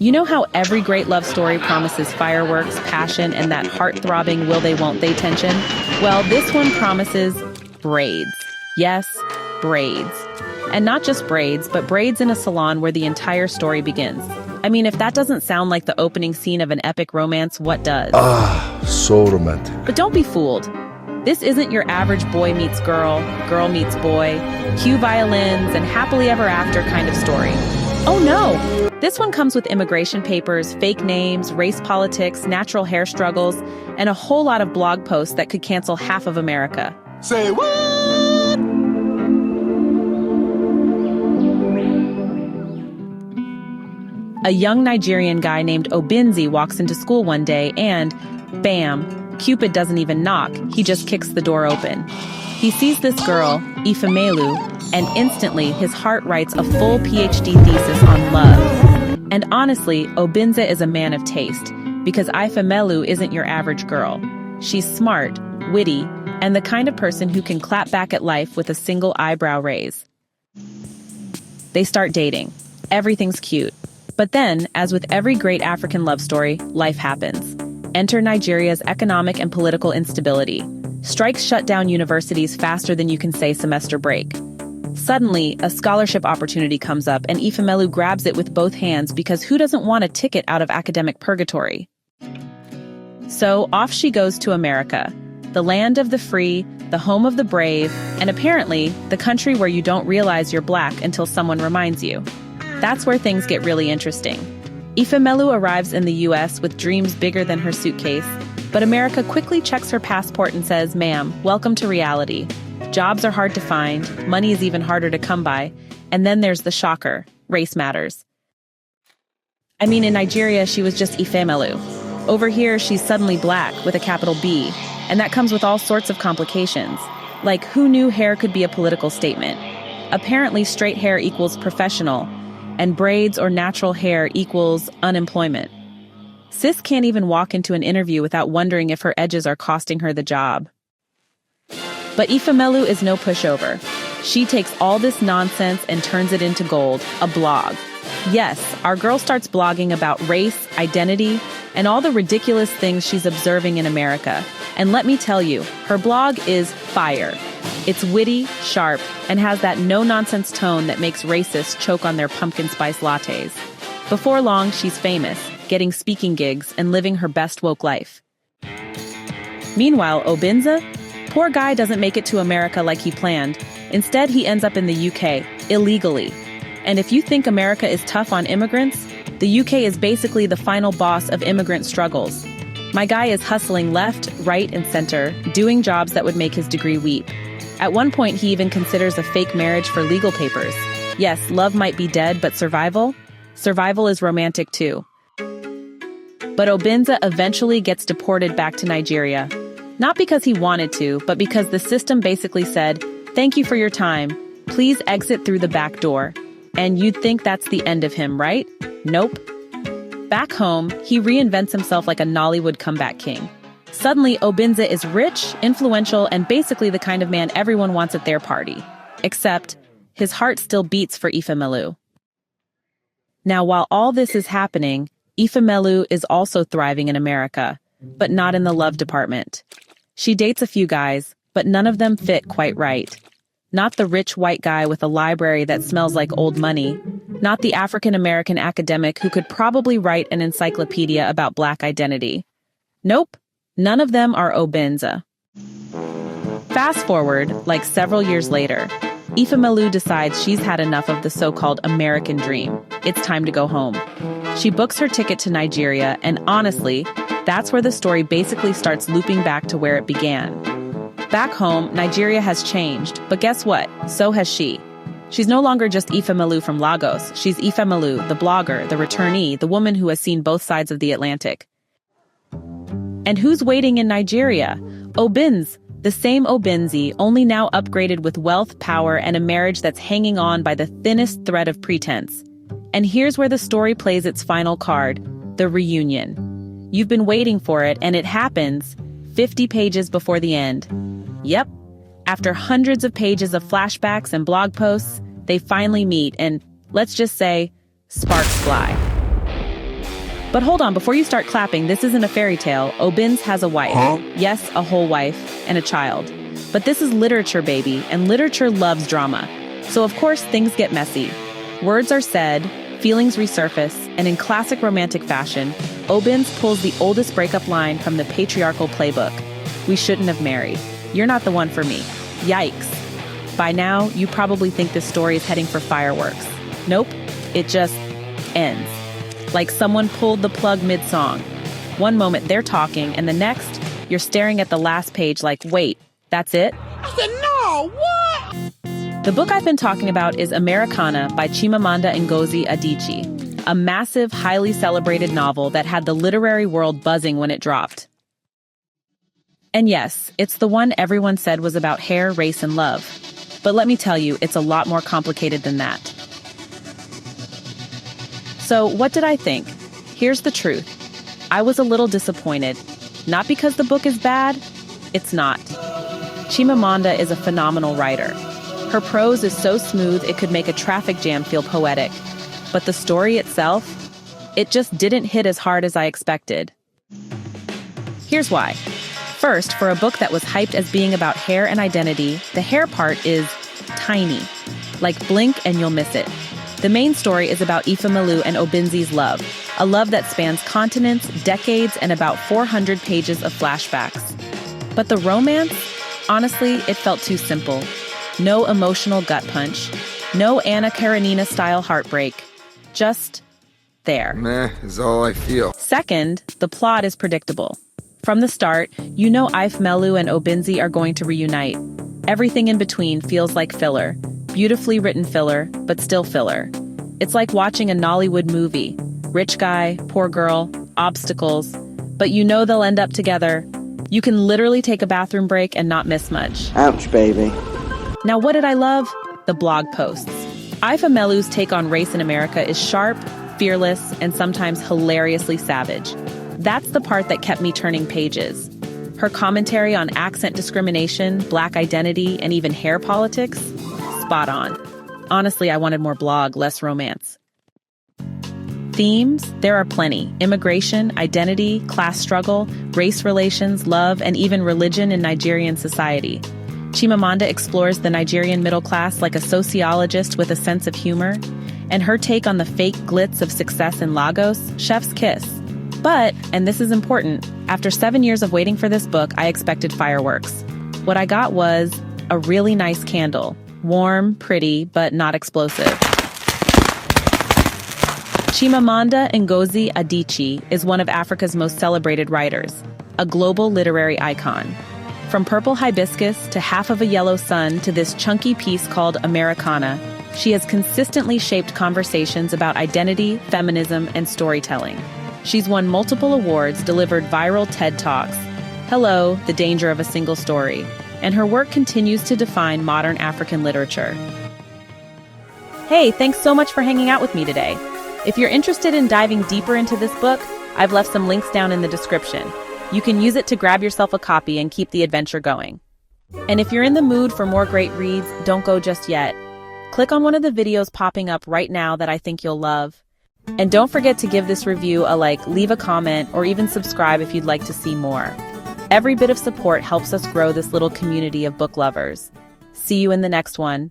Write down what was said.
You know how every great love story promises fireworks, passion, and that heart-throbbing will they won't they tension? Well, this one promises braids. Yes, braids. And not just braids, but braids in a salon where the entire story begins. I mean, if that doesn't sound like the opening scene of an epic romance, what does? Ah, so romantic. But don't be fooled. This isn't your average boy meets girl, girl meets boy, cue violins, and happily ever after kind of story. Oh no! This one comes with immigration papers, fake names, race politics, natural hair struggles, and a whole lot of blog posts that could cancel half of America. Say what? A young Nigerian guy named Obinze walks into school one day and, bam, Cupid doesn't even knock, he just kicks the door open. He sees this girl, Ifemelu, and instantly his heart writes a full PhD thesis on love. And honestly, Obinze is a man of taste, because Ifemelu isn't your average girl. She's smart, witty, and the kind of person who can clap back at life with a single eyebrow raise. They start dating. Everything's cute. But then, as with every great African love story, life happens. Enter Nigeria's economic and political instability. Strikes shut down universities faster than you can say semester break. Suddenly, a scholarship opportunity comes up and Ifemelu grabs it with both hands because who doesn't want a ticket out of academic purgatory? So off she goes to America, the land of the free, the home of the brave, and apparently, the country where you don't realize you're black until someone reminds you. That's where things get really interesting. Ifemelu arrives in the US with dreams bigger than her suitcase, but America quickly checks her passport and says, "Ma'am, welcome to reality. Jobs are hard to find, money is even harder to come by, and then there's the shocker, race matters." I mean, in Nigeria, she was just Ifemelu. Over here, she's suddenly black with a capital B, and that comes with all sorts of complications. Like, who knew hair could be a political statement? Apparently, straight hair equals professional, and braids or natural hair equals unemployment. Sis can't even walk into an interview without wondering if her edges are costing her the job. But Ifemelu is no pushover. She takes all this nonsense and turns it into gold, a blog. Yes, our girl starts blogging about race, identity, and all the ridiculous things she's observing in America. And let me tell you, her blog is fire. It's witty, sharp, and has that no-nonsense tone that makes racists choke on their pumpkin spice lattes. Before long, she's famous, getting speaking gigs and living her best woke life. Meanwhile, Obinze? Poor guy doesn't make it to America like he planned. Instead, he ends up in the UK, illegally. And if you think America is tough on immigrants, the UK is basically the final boss of immigrant struggles. My guy is hustling left, right, and center, doing jobs that would make his degree weep. At one point, he even considers a fake marriage for legal papers. Yes, love might be dead, but survival? Survival is romantic too. But Obinze eventually gets deported back to Nigeria. Not because he wanted to, but because the system basically said, "Thank you for your time. Please exit through the back door." And you'd think that's the end of him, right? Nope. Back home, he reinvents himself like a Nollywood comeback king. Suddenly, Obinze is rich, influential, and basically the kind of man everyone wants at their party. Except, his heart still beats for Ifemelu. Now, while all this is happening, Ifemelu is also thriving in America, but not in the love department. She dates a few guys, but none of them fit quite right. Not the rich white guy with a library that smells like old money. Not the African-American academic who could probably write an encyclopedia about black identity. Nope, none of them are Obinze. Fast forward, like several years later, Ifemelu decides she's had enough of the so-called American dream. It's time to go home. She books her ticket to Nigeria, and honestly, that's where the story basically starts looping back to where it began. Back home, Nigeria has changed, but guess what? So has she. She's no longer just Ifemelu from Lagos. She's Ifemelu, the blogger, the returnee, the woman who has seen both sides of the Atlantic. And who's waiting in Nigeria? Obinze, the same Obinze, only now upgraded with wealth, power, and a marriage that's hanging on by the thinnest thread of pretense. And here's where the story plays its final card, the reunion. You've been waiting for it, and it happens 50 pages before the end. Yep. After hundreds of pages of flashbacks and blog posts, they finally meet and, let's just say, sparks fly. But hold on, before you start clapping, this isn't a fairy tale. Obinze has a wife. Huh? Yes, a whole wife and a child. But this is literature, baby, and literature loves drama. So of course, things get messy. Words are said, feelings resurface, and in classic romantic fashion, Obinze pulls the oldest breakup line from the patriarchal playbook. We shouldn't have married. You're not the one for me. Yikes. By now, you probably think this story is heading for fireworks. Nope, it just ends. Like someone pulled the plug mid-song. One moment they're talking, and the next, you're staring at the last page like, wait, that's it? I said, no, what? The book I've been talking about is Americanah by Chimamanda Ngozi Adichie, a massive, highly celebrated novel that had the literary world buzzing when it dropped. And yes, it's the one everyone said was about hair, race, and love. But let me tell you, it's a lot more complicated than that. So, what did I think? Here's the truth. I was a little disappointed. Not because the book is bad. It's not. Chimamanda is a phenomenal writer. Her prose is so smooth it could make a traffic jam feel poetic. But the story itself, it just didn't hit as hard as I expected. Here's why. First, for a book that was hyped as being about hair and identity, the hair part is tiny. Like blink and you'll miss it. The main story is about Ifemelu and Obinze's love, a love that spans continents, decades, and about 400 pages of flashbacks. But the romance? Honestly, it felt too simple. No emotional gut punch. No Anna Karenina-style heartbreak. Just there. Meh is all I feel. Second, the plot is predictable. From the start, you know Ifemelu and Obinze are going to reunite. Everything in between feels like filler. Beautifully written filler, but still filler. It's like watching a Nollywood movie. Rich guy, poor girl, obstacles. But you know they'll end up together. You can literally take a bathroom break and not miss much. Ouch, baby. Now what did I love? The blog posts. Ifemelu's take on race in America is sharp, fearless, and sometimes hilariously savage. That's the part that kept me turning pages. Her commentary on accent discrimination, Black identity, and even hair politics? Spot on. Honestly, I wanted more blog, less romance. Themes? There are plenty. Immigration, identity, class struggle, race relations, love, and even religion in Nigerian society. Chimamanda explores the Nigerian middle class like a sociologist with a sense of humor. And her take on the fake glitz of success in Lagos, chef's kiss. But, and this is important, after 7 years of waiting for this book, I expected fireworks. What I got was a really nice candle. Warm, pretty, but not explosive. Chimamanda Ngozi Adichie is one of Africa's most celebrated writers, a global literary icon. From Purple Hibiscus to Half of a Yellow Sun to this chunky piece called Americanah, she has consistently shaped conversations about identity, feminism, and storytelling. She's won multiple awards, delivered viral TED Talks. Hello, the danger of a single story. And her work continues to define modern African literature. Hey, thanks so much for hanging out with me today. If you're interested in diving deeper into this book, I've left some links down in the description. You can use it to grab yourself a copy and keep the adventure going. And if you're in the mood for more great reads, don't go just yet. Click on one of the videos popping up right now that I think you'll love. And don't forget to give this review a like, leave a comment, or even subscribe if you'd like to see more. Every bit of support helps us grow this little community of book lovers. See you in the next one.